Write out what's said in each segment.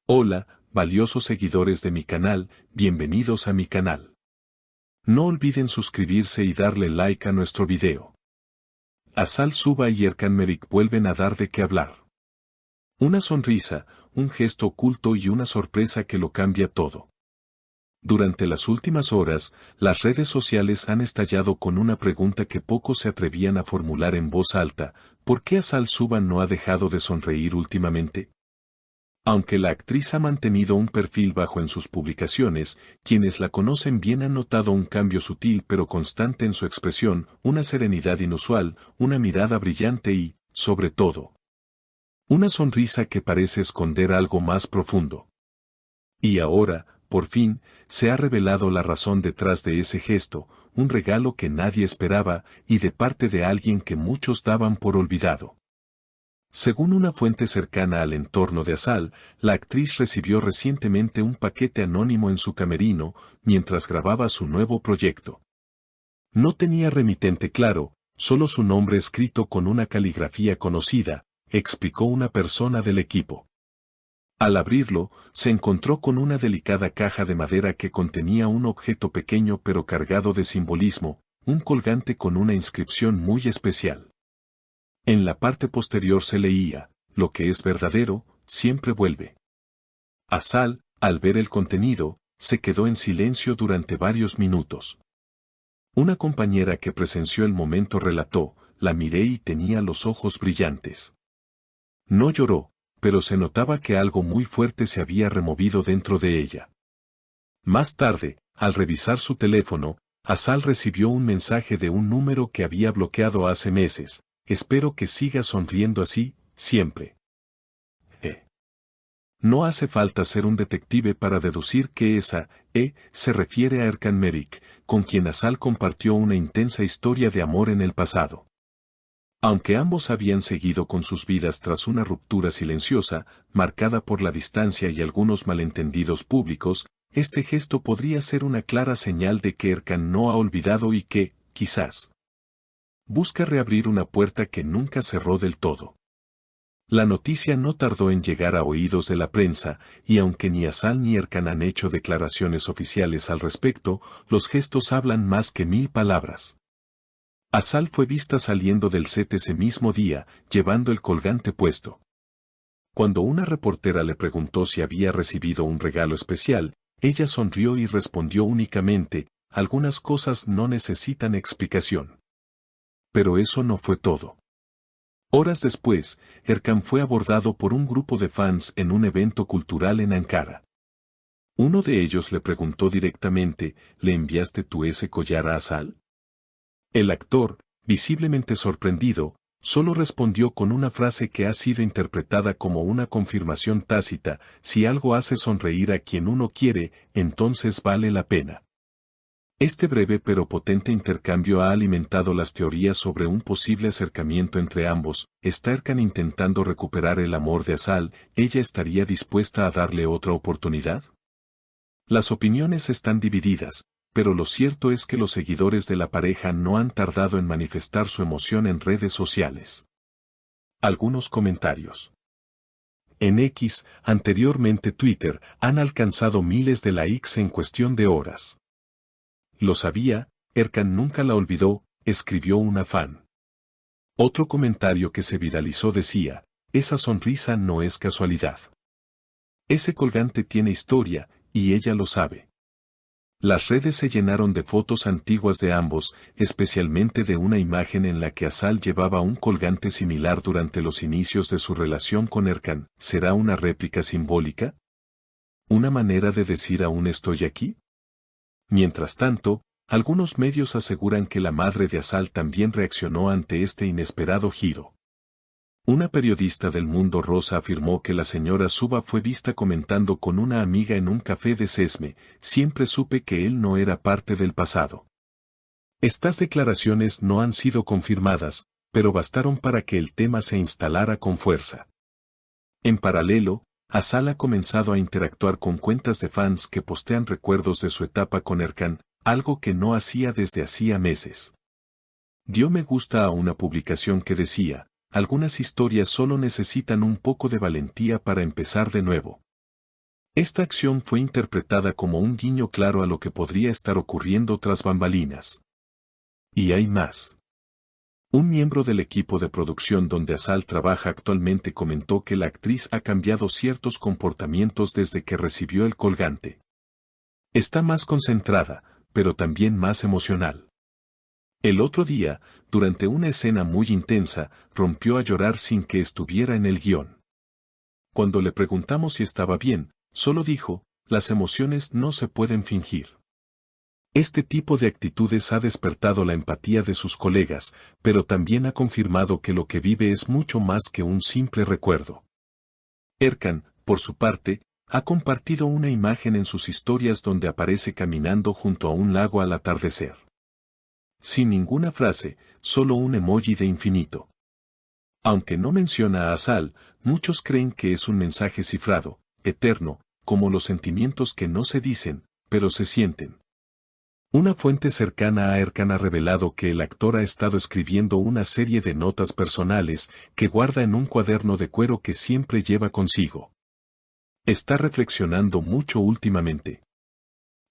Hola, valiosos seguidores de mi canal, bienvenidos a mi canal. No olviden suscribirse y darle like a nuestro video. Azal Suba y Erkan Merik vuelven a dar de qué hablar. Una sonrisa, un gesto oculto y una sorpresa que lo cambia todo. Durante las últimas horas, las redes sociales han estallado con una pregunta que pocos se atrevían a formular en voz alta: ¿por qué Azal Suba no ha dejado de sonreír últimamente? Aunque la actriz ha mantenido un perfil bajo en sus publicaciones, quienes la conocen bien han notado un cambio sutil pero constante en su expresión, una serenidad inusual, una mirada brillante y, sobre todo, una sonrisa que parece esconder algo más profundo. Y ahora, por fin, se ha revelado la razón detrás de ese gesto, un regalo que nadie esperaba y de parte de alguien que muchos daban por olvidado. Según una fuente cercana al entorno de Azal, la actriz recibió recientemente un paquete anónimo en su camerino, mientras grababa su nuevo proyecto. No tenía remitente claro, solo su nombre escrito con una caligrafía conocida, explicó una persona del equipo. Al abrirlo, se encontró con una delicada caja de madera que contenía un objeto pequeño pero cargado de simbolismo, un colgante con una inscripción muy especial. En la parte posterior se leía: lo que es verdadero, siempre vuelve. Azal, al ver el contenido, se quedó en silencio durante varios minutos. Una compañera que presenció el momento relató: la miré y tenía los ojos brillantes. No lloró, pero se notaba que algo muy fuerte se había removido dentro de ella. Más tarde, al revisar su teléfono, Azal recibió un mensaje de un número que había bloqueado hace meses: espero que sigas sonriendo así, siempre. No hace falta ser un detective para deducir que esa se refiere a Erkan Merik, con quien Azal compartió una intensa historia de amor en el pasado. Aunque ambos habían seguido con sus vidas tras una ruptura silenciosa, marcada por la distancia y algunos malentendidos públicos, este gesto podría ser una clara señal de que Erkan no ha olvidado y que, quizás, busca reabrir una puerta que nunca cerró del todo. La noticia no tardó en llegar a oídos de la prensa, y aunque ni Azal ni Erkan han hecho declaraciones oficiales al respecto, los gestos hablan más que 1000 palabras. Azal fue vista saliendo del set ese mismo día, llevando el colgante puesto. Cuando una reportera le preguntó si había recibido un regalo especial, ella sonrió y respondió únicamente: algunas cosas no necesitan explicación. Pero eso no fue todo. Horas después, Erkan fue abordado por un grupo de fans en un evento cultural en Ankara. Uno de ellos le preguntó directamente: ¿le enviaste tú ese collar a Azal? El actor, visiblemente sorprendido, solo respondió con una frase que ha sido interpretada como una confirmación tácita: si algo hace sonreír a quien uno quiere, entonces vale la pena. Este breve pero potente intercambio ha alimentado las teorías sobre un posible acercamiento entre ambos. ¿Está Erkan intentando recuperar el amor de Azal? ¿Ella estaría dispuesta a darle otra oportunidad? Las opiniones están divididas, pero lo cierto es que los seguidores de la pareja no han tardado en manifestar su emoción en redes sociales. Algunos comentarios. En X, anteriormente Twitter, han alcanzado miles de likes en cuestión de horas. Lo sabía, Erkan nunca la olvidó, escribió una fan. Otro comentario que se viralizó decía: esa sonrisa no es casualidad. Ese colgante tiene historia, y ella lo sabe. Las redes se llenaron de fotos antiguas de ambos, especialmente de una imagen en la que Azal llevaba un colgante similar durante los inicios de su relación con Erkan. ¿Será una réplica simbólica? ¿Una manera de decir aún estoy aquí? Mientras tanto, algunos medios aseguran que la madre de Azal también reaccionó ante este inesperado giro. Una periodista del Mundo Rosa afirmó que la señora Suba fue vista comentando con una amiga en un café de Sesme: siempre supe que él no era parte del pasado. Estas declaraciones no han sido confirmadas, pero bastaron para que el tema se instalara con fuerza. En paralelo, Azal ha comenzado a interactuar con cuentas de fans que postean recuerdos de su etapa con Erkan, algo que no hacía desde hacía meses. Dio me gusta a una publicación que decía: algunas historias solo necesitan un poco de valentía para empezar de nuevo. Esta acción fue interpretada como un guiño claro a lo que podría estar ocurriendo tras bambalinas. Y hay más. Un miembro del equipo de producción donde Asal trabaja actualmente comentó que la actriz ha cambiado ciertos comportamientos desde que recibió el colgante. Está más concentrada, pero también más emocional. El otro día, durante una escena muy intensa, rompió a llorar sin que estuviera en el guión. Cuando le preguntamos si estaba bien, solo dijo, las emociones no se pueden fingir. Este tipo de actitudes ha despertado la empatía de sus colegas, pero también ha confirmado que lo que vive es mucho más que un simple recuerdo. Erkan, por su parte, ha compartido una imagen en sus historias donde aparece caminando junto a un lago al atardecer. Sin ninguna frase, solo un emoji de infinito. Aunque no menciona a Asal, muchos creen que es un mensaje cifrado, eterno, como los sentimientos que no se dicen, pero se sienten. Una fuente cercana a Erkan ha revelado que el actor ha estado escribiendo una serie de notas personales que guarda en un cuaderno de cuero que siempre lleva consigo. Está reflexionando mucho últimamente.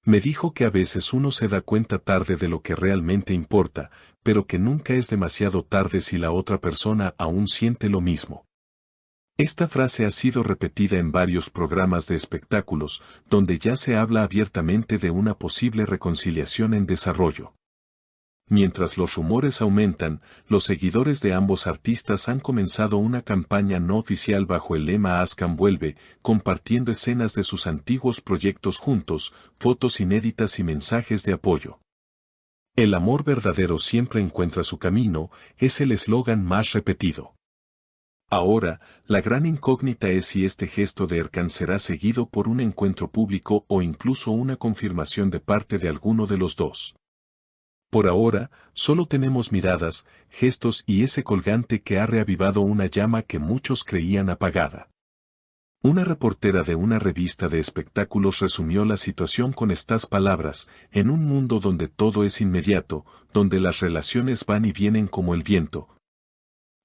Me dijo que a veces uno se da cuenta tarde de lo que realmente importa, pero que nunca es demasiado tarde si la otra persona aún siente lo mismo. Esta frase ha sido repetida en varios programas de espectáculos, donde ya se habla abiertamente de una posible reconciliación en desarrollo. Mientras los rumores aumentan, los seguidores de ambos artistas han comenzado una campaña no oficial bajo el lema Askan vuelve, compartiendo escenas de sus antiguos proyectos juntos, fotos inéditas y mensajes de apoyo. El amor verdadero siempre encuentra su camino, es el eslogan más repetido. Ahora, la gran incógnita es si este gesto de Erkan será seguido por un encuentro público o incluso una confirmación de parte de alguno de los dos. Por ahora, solo tenemos miradas, gestos y ese colgante que ha reavivado una llama que muchos creían apagada. Una reportera de una revista de espectáculos resumió la situación con estas palabras: en un mundo donde todo es inmediato, donde las relaciones van y vienen como el viento,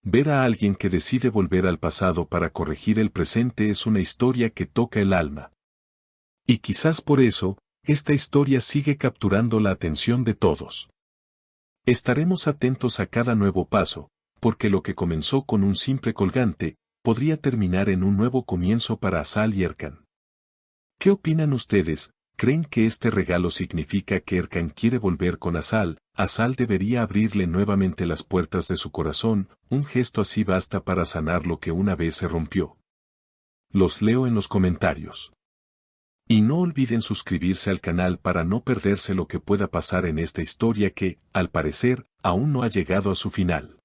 ver a alguien que decide volver al pasado para corregir el presente es una historia que toca el alma. Y quizás por eso, esta historia sigue capturando la atención de todos. Estaremos atentos a cada nuevo paso, porque lo que comenzó con un simple colgante, podría terminar en un nuevo comienzo para Asal y Erkan. ¿Qué opinan ustedes? ¿Creen que este regalo significa que Erkan quiere volver con Asal? Asal debería abrirle nuevamente las puertas de su corazón, un gesto así basta para sanar lo que una vez se rompió. Los leo en los comentarios. Y no olviden suscribirse al canal para no perderse lo que pueda pasar en esta historia que, al parecer, aún no ha llegado a su final.